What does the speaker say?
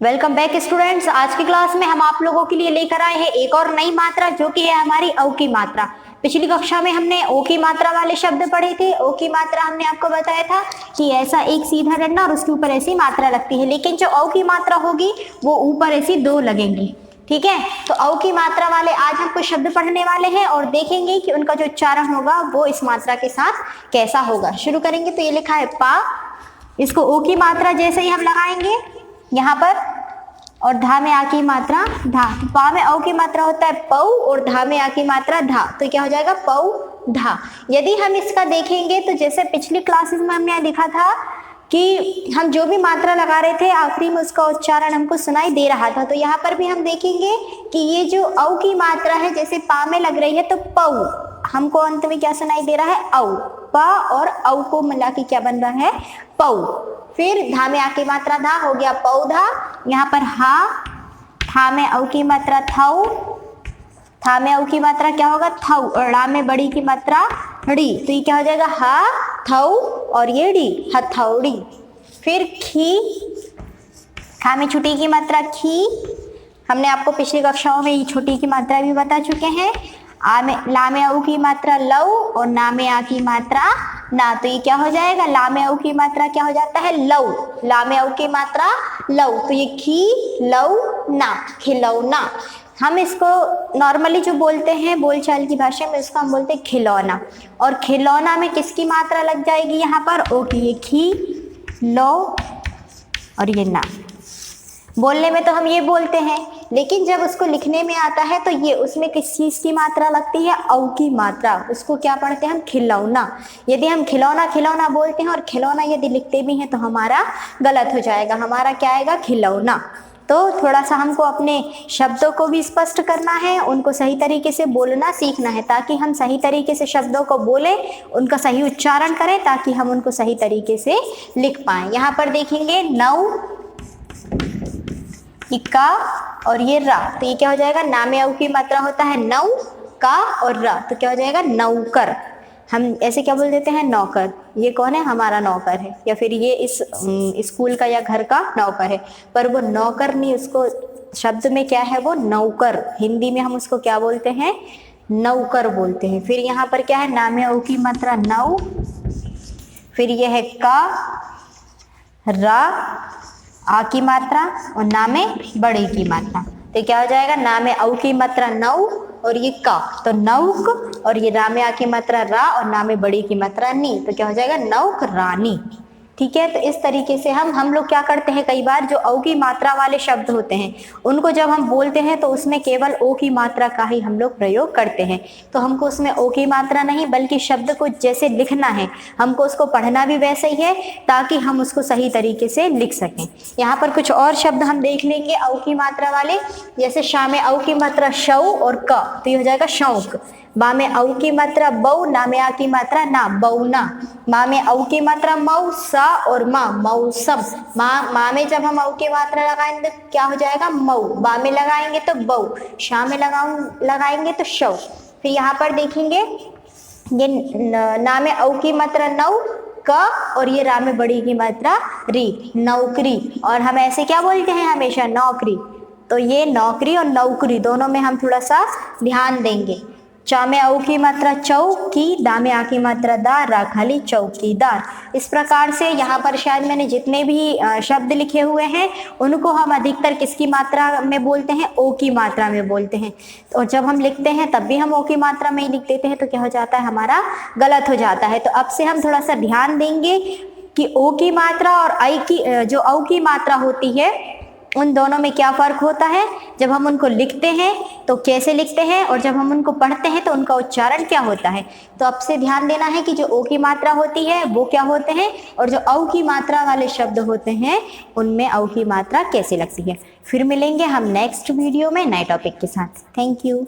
Welcome back students. आज की class में हम आप लोगों के लिए लेकर आए हैं एक और नई मात्रा जो कि है हमारी औ की मात्रा। पिछली कक्षा में हमने ओ की मात्रा वाले शब्द पढ़े थे। ओ की मात्रा हमने आपको बताया था कि ऐसा एक सीधा डंडा और उसके ऊपर ऐसी मात्रा लगती है, लेकिन जो औ की मात्रा होगी वो ऊपर ऐसी दो लगेंगी। ठीक है, तो औ की मात्रा वाले आज हम कुछ शब्द पढ़ने वाले हैं और देखेंगे कि उनका जो उच्चारण होगा वो इस मात्रा के साथ कैसा होगा। शुरू करेंगे तो ये लिखा है पा, इसको ओ की मात्रा जैसे ही हम लगाएंगे यहाँ पर, और धा में आ की मात्रा धा। तो पा में औ की मात्रा होता है पौ और धा में आ की मात्रा धा, तो क्या हो जाएगा पौ धा। यदि हम इसका देखेंगे तो जैसे पिछली क्लासेस में हमने लिखा था कि हम जो भी मात्रा लगा रहे थे आखिरी में उसका उच्चारण हमको सुनाई दे रहा था, तो यहाँ पर भी हम देखेंगे कि ये जो औ की मात्रा है जैसे पा में लग रही है तो पौ, हमको अंत में क्या सुनाई दे रहा है औ। पा और औ को मिला के क्या बन रहा है पौ। फिर धा में आ की मात्रा धा हो गया पौधा। यहाँ पर हा, था में औ की मात्रा थाऊ, था में औ की मात्रा क्या होगा थाऊ, और ड़ा में बड़ी की मात्रा ड़ी, तो ये क्या हो जाएगा हा थाऊ और ये डी हथौड़ी। फिर खी, खा में छुटी की मात्रा खी, हमने आपको पिछली कक्षाओं में ये छोटी की मात्रा भी बता चुके हैं। आ में ला में औ की मात्रा लव और ना में आ की मात्रा ना, तो ये क्या हो जाएगा ला में औ की मात्रा क्या हो जाता है लव, ला में औ की मात्रा लव, तो ये खी लव ना खिलौना। हम इसको नॉर्मली जो बोलते हैं बोलचाल की भाषा में इसको हम बोलते हैं खिलौना, और खिलौना में किसकी मात्रा लग जाएगी यहाँ पर ओ की, ये खी लो और ये ना। बोलने में तो हम ये बोलते हैं, लेकिन जब उसको लिखने में आता है तो ये उसमें किस चीज की मात्रा लगती है औ की मात्रा, उसको क्या पढ़ते हैं हम खिलौना। यदि हम खिलौना खिलौना बोलते हैं और खिलौना यदि लिखते भी हैं तो हमारा गलत हो जाएगा, हमारा क्या आएगा खिलौना। तो थोड़ा सा हमको अपने शब्दों को भी स्पष्ट करना है, उनको सही तरीके से बोलना सीखना है ताकि हम सही तरीके से शब्दों को बोलें, उनका सही उच्चारण करें ताकि हम उनको सही तरीके से लिख पाएं। यहाँ पर देखेंगे नौ, इक्का और ये रा, तो ये क्या हो जाएगा ना में औ की मात्रा होता है नौ का और रा, तो क्या हो जाएगा नौकर। हम ऐसे क्या बोल देते हैं नौकर, ये कौन है हमारा नौकर है, या फिर ये इस स्कूल का या घर का नौकर है, पर वो नौकर नहीं, उसको शब्द में क्या है वो नौकर, हिंदी में हम उसको क्या बोलते हैं नौकर बोलते हैं। फिर यहाँ पर क्या है ना में औ की मात्रा नौ, फिर ये है का रा आ की मात्रा और ना में बड़ी की मात्रा, तो क्या हो जाएगा ना में औ की मात्रा नौ और ये का, तो नौक, और ये रा में आ की मात्रा रा और ना में बड़ी की मात्रा नी, तो क्या हो जाएगा नौक रानी। ठीक है, तो इस तरीके से हम लोग क्या करते हैं, कई बार जो औ की मात्रा वाले शब्द होते हैं उनको जब हम बोलते हैं तो उसमें केवल ओ की मात्रा का ही हम लोग प्रयोग करते हैं, तो हमको उसमें ओ की मात्रा नहीं बल्कि शब्द को जैसे लिखना है हमको उसको पढ़ना भी वैसे ही है ताकि हम उसको सही तरीके से लिख सकें। यहाँ पर कुछ और शब्द हम देख लेंगे औ की मात्रा वाले, जैसे शा में औ की मात्रा शौ और क, तो ये हो जाएगा शौक। बा में औ की मात्रा बौ, ना में आ की मात्रा ना बौना। मा में औ की मात्रा मऊ, सा और मा मौसम। मा में जब हम औ की मात्रा लगाएंगे तो क्या हो जाएगा मऊ, बा में लगाएंगे तो बऊ, शा में लगाएंगे तो शौ। फिर यहाँ पर देखेंगे ये ना में औ की मात्रा नौ का और ये रा में बड़ी की मात्रा री नौकरी, और हम ऐसे क्या बोलते हैं हमेशा नौकरी, तो ये नौकरी और नौकरी दोनों में हम थोड़ा सा ध्यान देंगे। चा में औ की मात्रा चौकी, दा में आ की मात्रा दा, रा खाली चौकीदार। इस प्रकार से यहाँ पर शायद मैंने जितने भी शब्द लिखे हुए हैं उनको हम अधिकतर किसकी मात्रा में बोलते हैं ओ की मात्रा में बोलते हैं, और जब हम लिखते हैं तब भी हम ओ की मात्रा में ही लिख देते हैं, तो क्या हो जाता है हमारा गलत हो जाता है। तो अब से हम थोड़ा सा ध्यान देंगे कि ओ की मात्रा और आई की जो औ की मात्रा होती है उन दोनों में क्या फ़र्क होता है, जब हम उनको लिखते हैं तो कैसे लिखते हैं और जब हम उनको पढ़ते हैं तो उनका उच्चारण क्या होता है। तो अब से ध्यान देना है कि जो ओ की मात्रा होती है वो क्या होते हैं और जो औ की मात्रा वाले शब्द होते हैं उनमें औ की मात्रा कैसे लगती है। फिर मिलेंगे हम नेक्स्ट वीडियो में नए टॉपिक के साथ। Thank you.